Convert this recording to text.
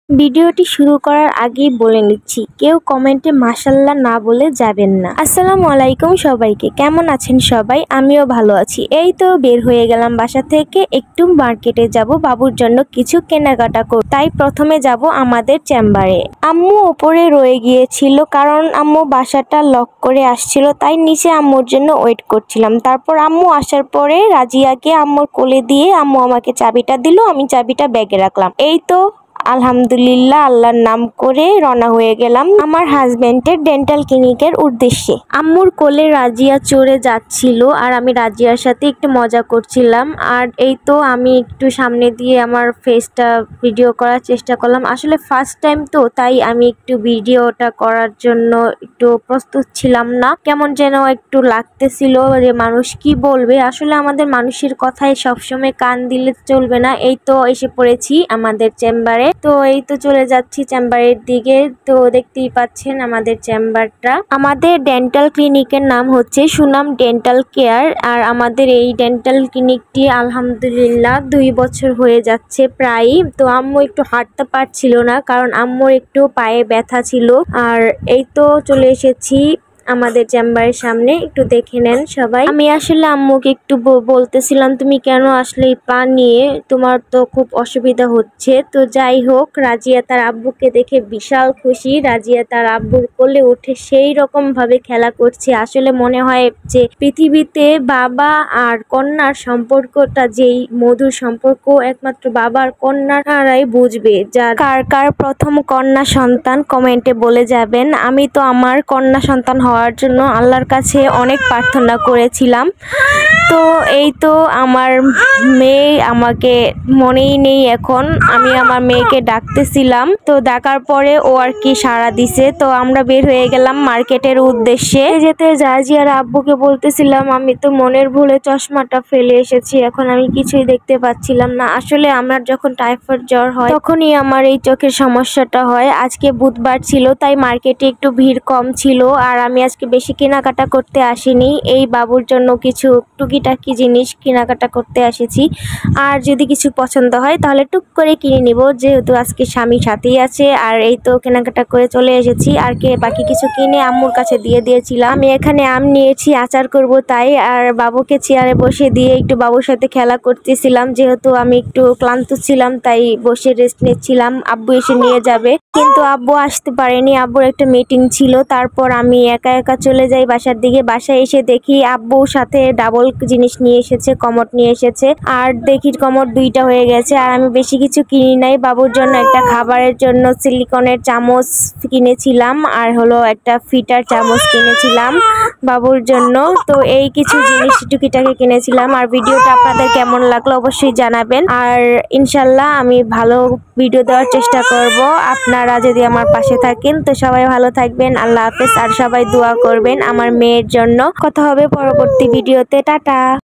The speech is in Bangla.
ভিডিওটি শুরু করার আগেই বলে নিচ্ছি, কেউ কমেন্টে মাশাআল্লাহ না বলে যাবেন না। আসসালামু আলাইকুম সবাইকে, কেমন আছেন সবাই? আমিও ভালো আছি। এই তো বের হয়ে গেলাম বাসা থেকে, একটু মার্কেটে যাব বাবুর জন্য কিছু কেনাকাটা করতে। তাই প্রথমে যাব আমাদের চেম্বারে। আম্মু উপরে রয়ে গিয়েছিল কারণ আম্মু বাসাটা লক করে আসছিল, তাই নিচে আম্মুর জন্য ওয়েট করছিলাম। তারপর আম্মু আসার পরে রাজিয়াকে আম্মুর কোলে দিয়ে আম্মু আমাকে চাবিটা দিল, আমি চাবিটা ব্যাগে রাখলাম। এই তো আলহামদুলিল্লাহ আল্লাহর নাম করে রওনা হয়ে গেলাম আমার হাজবেন্ডের ডেন্টাল ক্লিনিকের উদ্দেশ্যে। আম্মুর কোলে রাজিয়া চড়ে যাচ্ছিল আর আমি রাজিয়ার সাথে একটু মজা করছিলাম। আর এই তো আমি একটু সামনে দিয়ে আমার ফেসটা ভিডিও করার চেষ্টা করলাম। আসলে ফার্স্ট টাইম তো, তাই আমি একটু ভিডিওটা করার জন্য একটু প্রস্তুত ছিলাম না, কেমন যেন একটু লাগতেছিল যে মানুষ কি বলবে। আসলে আমাদের মানুষের কথায় সবসময় কান দিলে চলবে না। এই তো এসে পড়েছি আমাদের চেম্বারে। তো এই তো চলে যাচ্ছি চেম্বারের দিকে। তো দেখতেই পাচ্ছেন আমাদের চেম্বারটা। আমাদের ডেন্টাল ক্লিনিকের নাম হচ্ছে সুনাম ডেন্টাল কেয়ার। আর আমাদের এই ডেন্টাল ক্লিনিকটি আলহামদুলিল্লাহ 2 বছর হয়ে যাচ্ছে প্রায়। তো আম্মু একটু হাঁটতে পারছিল না কারণ আম্মুর একটু পায়ে ব্যথা ছিল। আর এই তো চলে এসেছি আমাদের চেম্বারের সামনে, একটু দেখে নেন সবাই। আমি আসলে আম্মুকে একটু বলতেছিলাম, তুমি কেন আসলে এই পা নিয়ে, তোমার তো খুব অসুবিধা হচ্ছে। তো যাই হোক, রাজিয়া তার আব্বুকে দেখে বিশাল খুশি। রাজিয়া তার আব্বুর কোলে উঠে সেই রকম ভাবে খেলা করছে। আসলে মনে হয় যে পৃথিবীতে বাবা আর কন্যার সম্পর্কটা যেই মধুর সম্পর্ক একমাত্র বাবার কন্যারাই বুঝবে। যার কার কার প্রথম কন্যা সন্তান কমেন্টে বলে যাবেন। আমি তো আমার কন্যা সন্তান হওয়ার জন্য আল্লাহর কাছে অনেক প্রার্থনা করেছিলাম। তো এই তো আমার মেয়ে আমাকে মনেই নেই এখন, আমি আমার মেয়েকে ডাকতেছিলাম। তো ডাকার পরে ও আর কি সাড়া দিছে। তো আমরা বের হয়ে গেলাম মার্কেটের উদ্দেশ্যে। যেতে রাজিয়ার আব্বুকে বলতেছিলাম, আমি তো মনের ভুলে চশমাটা ফেলে এসেছি, এখন আমি কিছুই দেখতে পাচ্ছিলাম না। আসলে আমার যখন টাইফয়েড জ্বর হয় তখনই আমার এই চোখের সমস্যাটা হয়। আজকে বুধবার ছিল, তাই মার্কেটে একটু ভিড় কম ছিল। আর আমি আজকে বেশি কেনাকাটা করতে আসিনি, এই বাবুর জন্য কিছু টুকিটাকি জিনিস কেনাকাটা করতে এসেছি। আর যদি কিছু পছন্দ হয় তাহলে টুক করে কিনে নিব, যেহেতু আজকে স্বামী সাথেই আছে। আর এই তো কেনাকাটা করে চলে এসেছি। আর বাকি কিছু কিনে আম্মুর কাছে দিয়ে দিয়েছিলাম। আমি এখানে আম নিয়েছি, আচার করব তাই। আর বাবুকে চেয়ারে বসে দিয়ে একটু বাবুর সাথে খেলা করতেছিলাম, যেহেতু আমি একটু ক্লান্ত ছিলাম তাই বসে রেস্ট নিচ্ছিলাম। আব্বু এসে নিয়ে যাবে, কিন্তু আব্বু আসতে পারেনি, আব্বুর একটা মিটিং ছিল। তারপর আমি একা একা চলে যাই বাসার দিকে। বাসায় এসে দেখি আব্বুর সাথে ডাবল জিনিস নিয়ে এসেছে, কমোড নিয়ে এসেছে। আর দেখি কমোড 2টা হয়ে গেছে। আর আমি বেশি কিছু কিনি নাই, বাবুর জন্য একটা খাবারের জন্য সিলিকনের চামচ কিনেছিলাম, আর হলো একটা ফিটার চামচ কিনেছিলাম বাবুর জন্য। তো এই কিছু জিনিস টুকিটাকি কিনেছিলাম। আর ভিডিওটা আপনাদের কেমন লাগলো অবশ্যই জানাবেন। আর ইনশাল্লাহ আমি ভালো ভিডিও দেওয়ার চেষ্টা করব, আপনারা যদি আমার পাশে থাকেন। তো সবাই ভালো থাকবেন, আল্লাহ হাফেজ। আর সবাই দোয়া করবেন আমার মেয়ের জন্য। কথা হবে পরবর্তী ভিডিওতে, টাটা।